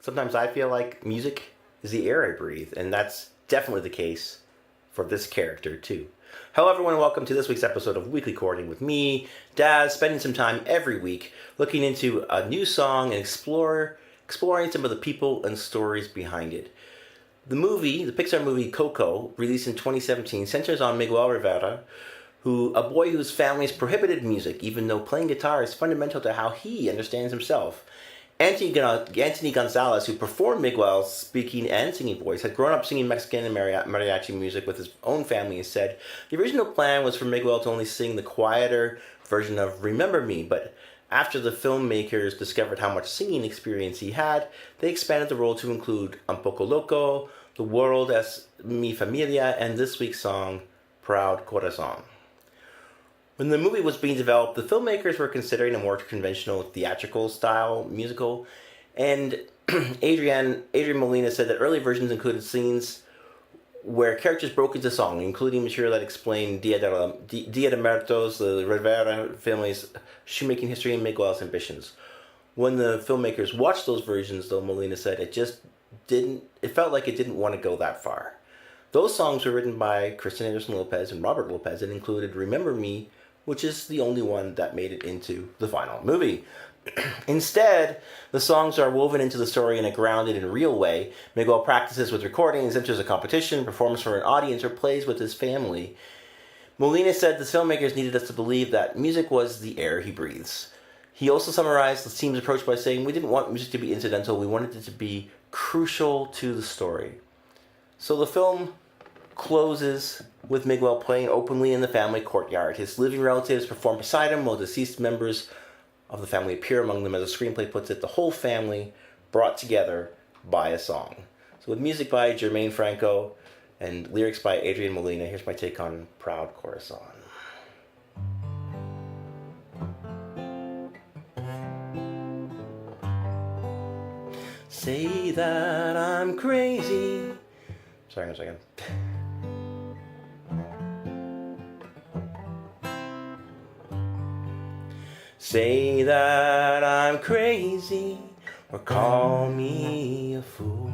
Sometimes I feel like music is the air I breathe, and that's definitely the case for this character too. Hello everyone and welcome to this week's episode of Weekly Chording with me, Daz, spending some time every week looking into a new song and exploring some of the people and stories behind it. The Pixar movie Coco, released in 2017, centers on Miguel Rivera, a boy whose family's prohibited music, even though playing guitar is fundamental to how he understands himself. Anthony Gonzalez, who performed Miguel's speaking and singing voice, had grown up singing Mexican and mariachi music with his own family and said the original plan was for Miguel to only sing the quieter version of Remember Me, but after the filmmakers discovered how much singing experience he had, they expanded the role to include Un Poco Loco, The World es Mi Familia, and this week's song, Proud Corazon. When the movie was being developed, the filmmakers were considering a more conventional theatrical style musical, and Adrian Molina said that early versions included scenes where characters broke into song, including material that explained Dia de Muertos, the Rivera family's shoemaking history, and Miguel's ambitions. When the filmmakers watched those versions, though, Molina said it felt like it didn't want to go that far. Those songs were written by Kristen Anderson Lopez and Robert Lopez and included Remember Me, which is the only one that made it into the final movie. Instead, the songs are woven into the story in a grounded and real way. Miguel practices with recordings, enters a competition, performs for an audience, or plays with his family. Molina said the filmmakers needed us to believe that music was the air he breathes. He also summarized the team's approach by saying, "We didn't want music to be incidental, we wanted it to be crucial to the story." So the film closes with Miguel playing openly in the family courtyard. His living relatives perform beside him while deceased members of the family appear among them. As the screenplay puts it, the whole family brought together by a song. So with music by Germaine Franco and lyrics by Adrian Molina, here's my take on Proud Corazon. Say that I'm crazy. Sorry, one second. Say that I'm crazy or call me a fool.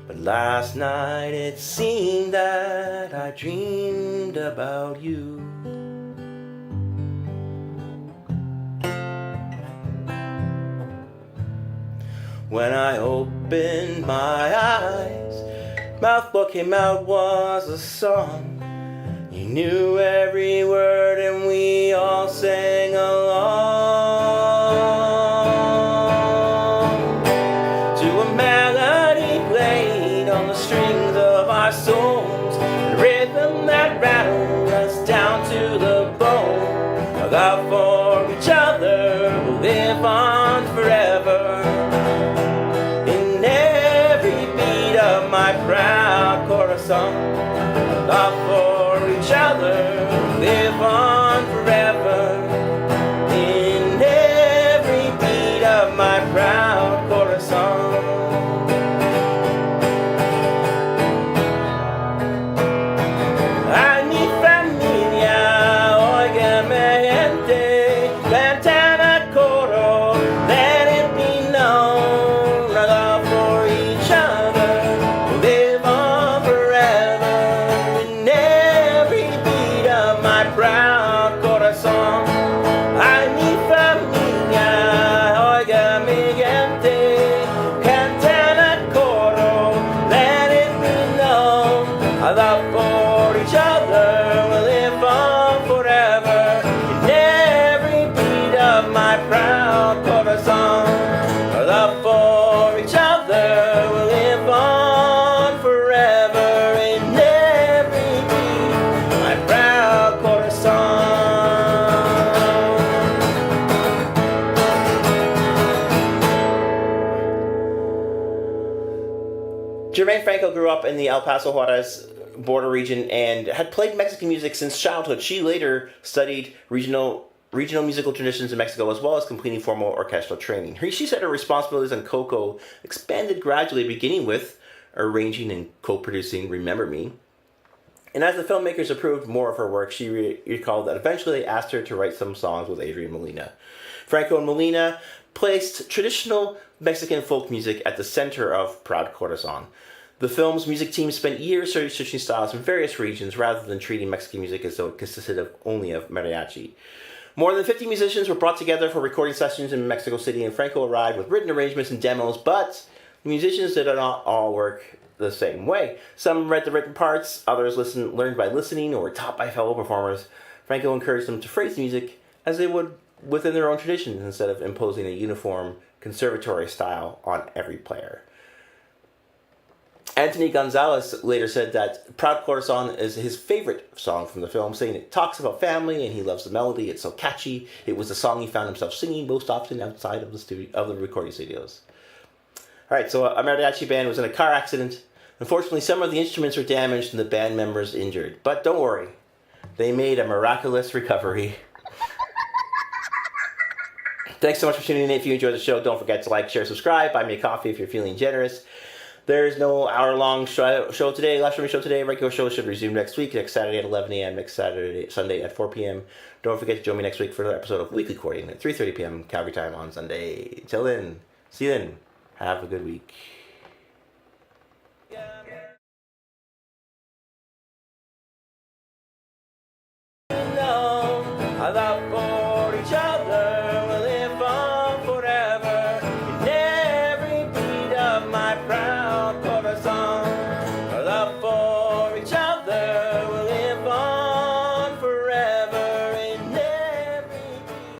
But last night it seemed that I dreamed about you. When I opened my eyes, mouth what came out was a song. You knew every word and we all sang along to a melody played on the strings of our souls, a rhythm that rattled us down to the bone. Our love for each other will live on forever. My proud Corazon, love for each other, live on forever. In every beat of my proud Corazon. I mi familia, óigame gente, cantan a coro, let it be known, our love for each other. Germaine Franco grew up in the El Paso Juarez border region and had played Mexican music since childhood. She later studied regional musical traditions in Mexico, as well as completing formal orchestral training. She said her responsibilities on Coco expanded gradually, beginning with arranging and co-producing Remember Me. And as the filmmakers approved more of her work, she recalled that eventually they asked her to write some songs with Adrian Molina. Franco and Molina placed traditional Mexican folk music at the center of Proud Corazon. The film's music team spent years researching styles from various regions rather than treating Mexican music as though it consisted only of mariachi. More than 50 musicians were brought together for recording sessions in Mexico City, and Franco arrived with written arrangements and demos, but the musicians did not all work the same way. Some read the written parts, others learned by listening, or were taught by fellow performers. Franco encouraged them to phrase music as they would within their own traditions instead of imposing a uniform conservatory style on every player. Anthony Gonzalez later said that Proud Corazon is his favorite song from the film, saying it talks about family and he loves the melody. It's so catchy. It was the song he found himself singing most often outside of the recording studios. All right, so a mariachi band was in a car accident. Unfortunately, some of the instruments were damaged and the band members injured. But don't worry, they made a miraculous recovery. Thanks so much for tuning in. If you enjoyed the show, don't forget to like, share, subscribe. Buy me a coffee if you're feeling generous. There's no hour-long show today, live streaming show today. Regular show should resume next week, next Saturday at 11 a.m., next Sunday at 4 p.m. Don't forget to join me next week for another episode of Weekly Chording at 3:30 p.m. Calgary time on Sunday. Till then, see you then. Have a good week.